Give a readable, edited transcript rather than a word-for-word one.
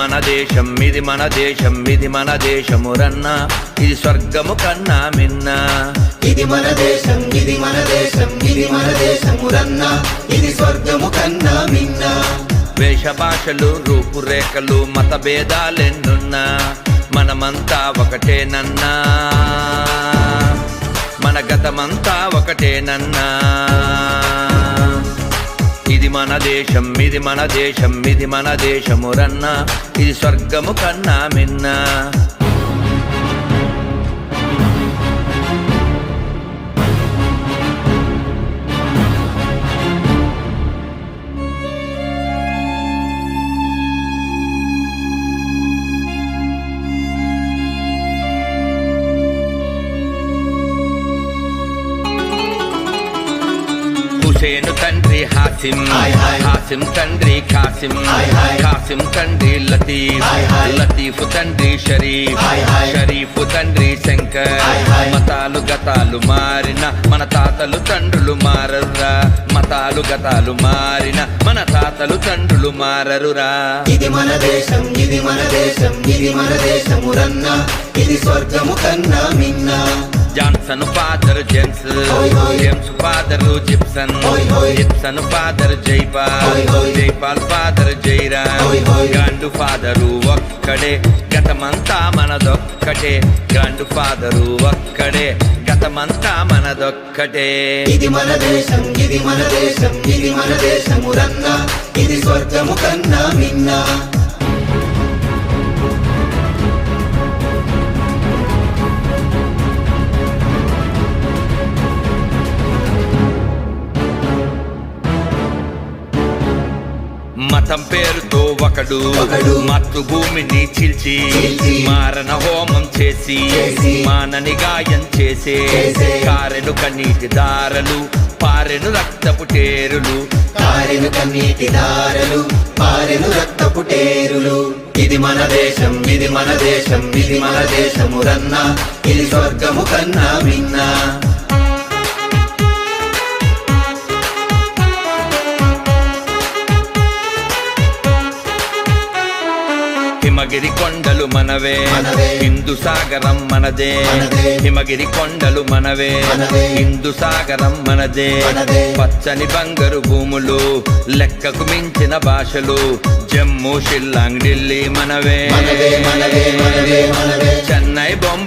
మన దేశం ఇది మన దేశం ఇది మన దేశమురన్న ఇది స్వర్గము కన్నా మిన్న ఇది మన దేశం ఇది మన దేశం ఇది మన దేశమురన్న ఇది స్వర్గము కన్నా మిన్న వేష భాషలు రూపురేఖలు మత భేదాలెన్నున్నా మనమంతా ఒకటేనన్నా మన గతమంతా ఒకటేనన్నా ఇది మన దేశం ఇది మన దేశం ఇది మన దేశమురన్న ఇది స్వర్గము కన్నా మిన్న హుసేను తండ్రి హాసిం హాసిం తండ్రి ఖాసిం ఖాసిం తండ్రి లతీఫ్ లతీఫ్ తండ్రి షరీఫ్ షరీఫ్ తండ్రి శంకర్ మతాలు గతాలు మారిన మన తాతలు తండ్రులు మారరురా మతాలు గతాలు మారిన మన తాతలు తండ్రులు మారరురా ఇది మన దేశం ఇది మన దేశం ఇది మన దేశమురన్న ఇది స్వర్గము కన్నా మిన్న Johnson father James James father Gibson Gibson father Jaipal Jaipal father Jairam grand father ఒక్కడే గతమంతా మనదొక్కటే గ్రాండ్ ఫాదరు ఒక్కడే గతమంతా మనదొక్కటే ఇది మన దేశం ఇది మన దేశం ఇది మన దేశమురన్న ఇది స్వర్గము కన్నా మిన్న మతం పేరుతో ఒకడు మాతృభూమిని చీల్చి మారణ హోమం చేసి మానని గాయం చేసే కారెను కన్నీటి దారలు పారెను రక్తపు టేరులు కారెను కన్నీటి దారలు పారెను రక్తపు టేరులు ఇది మన దేశం ఇది మన దేశం ఇది మన దేశమురన్న ఇది స్వర్గము కన్నా మిన్న హిమగిరి కొండలు మనవే హిందూ సాగరం మనదే హిమగిరి కొండలు మనవే హిందూ సాగరం మనదే పచ్చని బంగారు భూములు లెక్కకు మించిన భాషలు జమ్మూ షిల్లాంగ్ ఢిల్లీ మనవే చెన్నై బొంబాయి